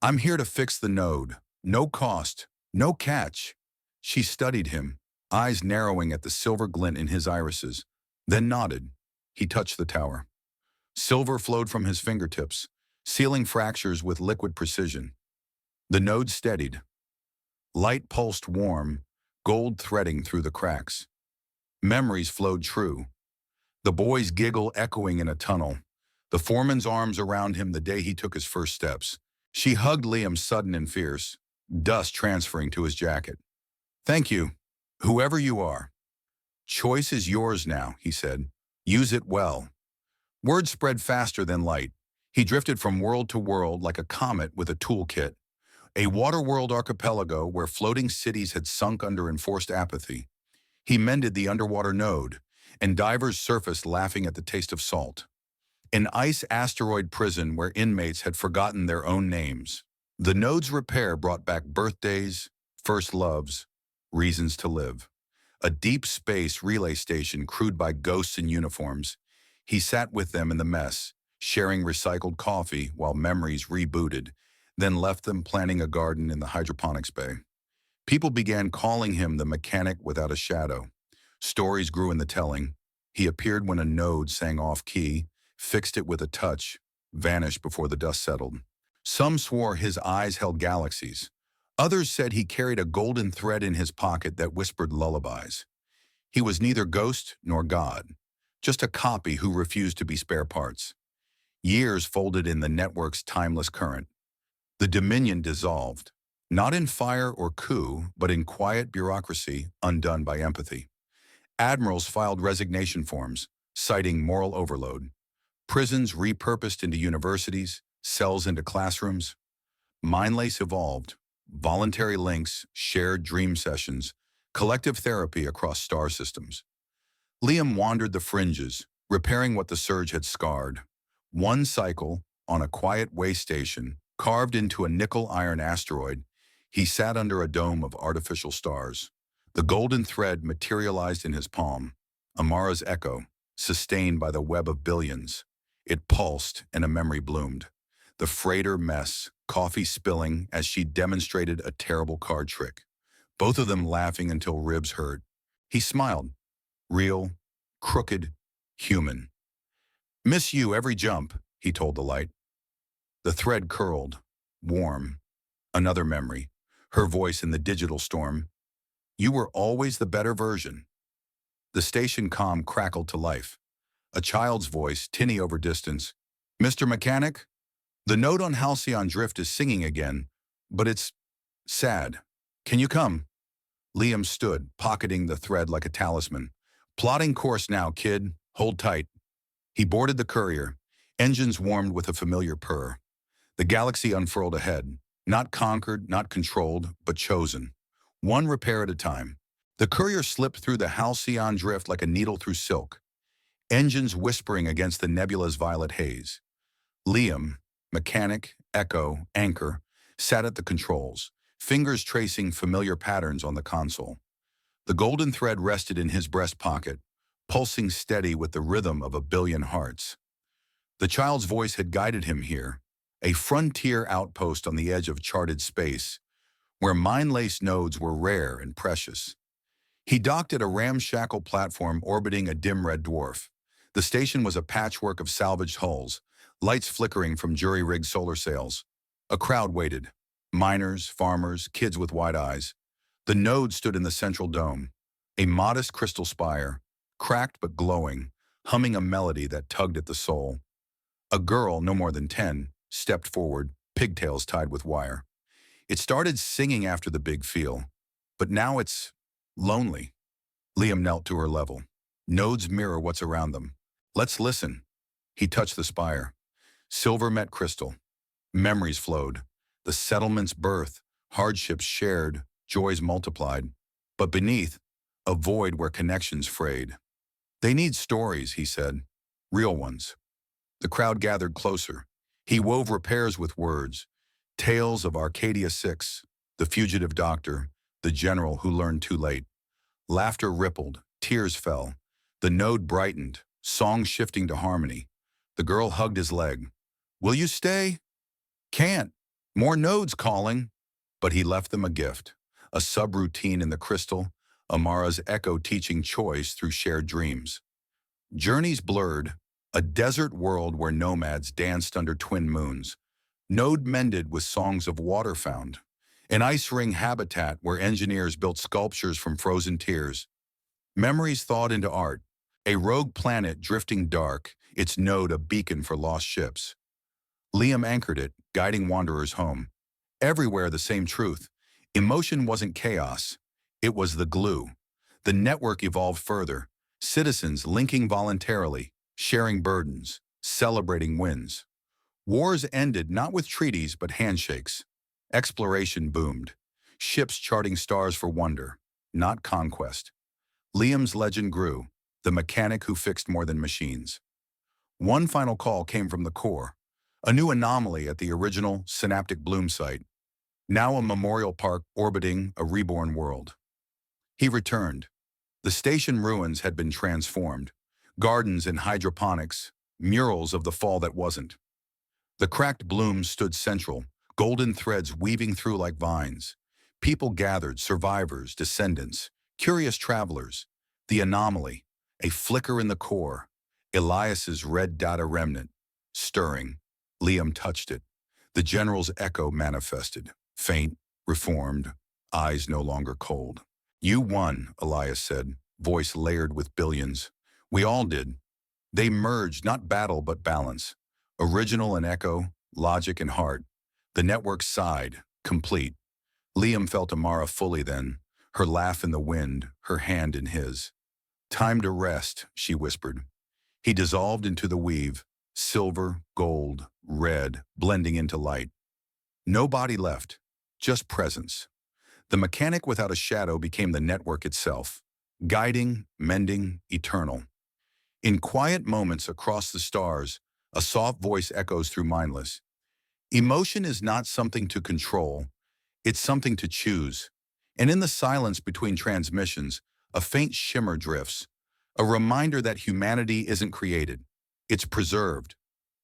I'm here to fix the node. No cost, no catch. She studied him, eyes narrowing at the silver glint in his irises, then nodded. He touched the tower. Silver flowed from his fingertips, sealing fractures with liquid precision. The node steadied. Light pulsed warm, gold threading through the cracks. Memories flowed true. The boy's giggle echoing in a tunnel. The foreman's arms around him the day he took his first steps. She hugged Liam sudden and fierce, dust transferring to his jacket. Thank you, whoever you are. Choice is yours now, he said. Use it well. Word spread faster than light. He drifted from world to world like a comet with a toolkit. A water-world archipelago where floating cities had sunk under enforced apathy. He mended the underwater node, and divers surfaced laughing at the taste of salt. An ice asteroid prison where inmates had forgotten their own names. The node's repair brought back birthdays, first loves, reasons to live. A deep space relay station crewed by ghosts in uniforms. He sat with them in the mess, sharing recycled coffee while memories rebooted, then left them planting a garden in the hydroponics bay. People began calling him the mechanic without a shadow. Stories grew in the telling. He appeared when a node sang off-key, fixed it with a touch, vanished before the dust settled. Some swore his eyes held galaxies. Others said he carried a golden thread in his pocket that whispered lullabies. He was neither ghost nor god, just a copy who refused to be spare parts. Years folded in the network's timeless current. The Dominion dissolved, not in fire or coup, but in quiet bureaucracy undone by empathy. Admirals filed resignation forms, citing moral overload. Prisons repurposed into universities, cells into classrooms. Mindlace evolved, voluntary links, shared dream sessions, collective therapy across star systems. Liam wandered the fringes, repairing what the surge had scarred. One cycle, on a quiet way station, carved into a nickel-iron asteroid, he sat under a dome of artificial stars. The golden thread materialized in his palm, Amara's echo, sustained by the web of billions. It pulsed and a memory bloomed. The freighter mess, coffee spilling as she demonstrated a terrible card trick. Both of them laughing until ribs hurt. He smiled. Real, crooked, human. Miss you every jump, he told the light. The thread curled, warm. Another memory, her voice in the digital storm. You were always the better version. The station comm crackled to life. A child's voice, tinny over distance. Mr. Mechanic? The node on Halcyon Drift is singing again, but it's sad. Can you come? Liam stood, pocketing the thread like a talisman. Plotting course now, kid. Hold tight. He boarded the courier, engines warmed with a familiar purr. The galaxy unfurled ahead, not conquered, not controlled, but chosen. One repair at a time. The courier slipped through the Halcyon Drift like a needle through silk, engines whispering against the nebula's violet haze. Liam, mechanic, echo, anchor, sat at the controls, fingers tracing familiar patterns on the console. The golden thread rested in his breast pocket, pulsing steady with the rhythm of a billion hearts. The child's voice had guided him here, a frontier outpost on the edge of charted space, where mind-laced nodes were rare and precious. He docked at a ramshackle platform orbiting a dim red dwarf. The station was a patchwork of salvaged hulls, lights flickering from jury-rigged solar sails. A crowd waited. Miners, farmers, kids with wide eyes. The node stood in the central dome, a modest crystal spire, cracked but glowing, humming a melody that tugged at the soul. A girl, no more than 10, stepped forward, pigtails tied with wire. It started singing after the big feel, but now it's lonely. Liam knelt to her level. Nodes mirror what's around them. Let's listen. He touched the spire. Silver met crystal. Memories flowed. The settlement's birth, hardships shared, joys multiplied. But beneath, a void where connections frayed. They need stories, he said. Real ones. The crowd gathered closer. He wove repairs with words. Tales of Arcadia 6, the fugitive doctor, the general who learned too late. Laughter rippled, tears fell. The node brightened, song shifting to harmony. The girl hugged his leg. Will you stay? Can't. More nodes calling. But he left them a gift. A subroutine in the crystal, Amara's echo teaching choice through shared dreams. Journeys blurred, a desert world where nomads danced under twin moons. Node mended with songs of water found. An ice ring habitat where engineers built sculptures from frozen tears. Memories thawed into art. A rogue planet drifting dark, its node a beacon for lost ships. Liam anchored it, guiding wanderers home. Everywhere the same truth. Emotion wasn't chaos. It was the glue. The network evolved further. Citizens linking voluntarily, sharing burdens, celebrating wins. Wars ended not with treaties but handshakes. Exploration boomed. Ships charting stars for wonder, not conquest. Liam's legend grew, the mechanic who fixed more than machines. One final call came from the core, a new anomaly at the original synaptic bloom site, now a memorial park orbiting a reborn world. He returned. The station ruins had been transformed, gardens in hydroponics, murals of the fall that wasn't. The cracked blooms stood central, golden threads weaving through like vines. People gathered, survivors, descendants, curious travelers. The anomaly, a flicker in the core, Elias's red data remnant, stirring. Liam touched it. The general's echo manifested, faint, reformed, eyes no longer cold. You won, Elias said, voice layered with billions. We all did. They merged, not battle but balance. Original and echo, logic and heart. The network sighed, complete. Liam felt Amara fully then, her laugh in the wind, her hand in his. Time to rest, she whispered. He dissolved into the weave, silver, gold, red, blending into light. No body left, just presence. The mechanic without a shadow became the network itself, guiding, mending, eternal. In quiet moments across the stars, a soft voice echoes through mindless. Emotion is not something to control, it's something to choose. And in the silence between transmissions, a faint shimmer drifts, a reminder that humanity isn't created, it's preserved,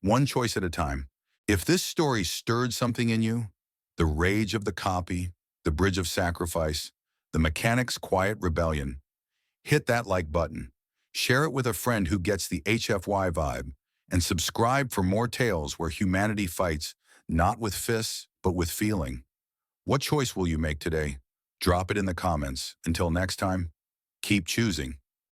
one choice at a time. If this story stirred something in you, the rage of the copy, the bridge of sacrifice, the mechanic's quiet rebellion, hit that like button, share it with a friend who gets the HFY vibe, and subscribe for more tales where humanity fights not with fists, but with feeling. What choice will you make today? Drop it in the comments. Until next time, keep choosing.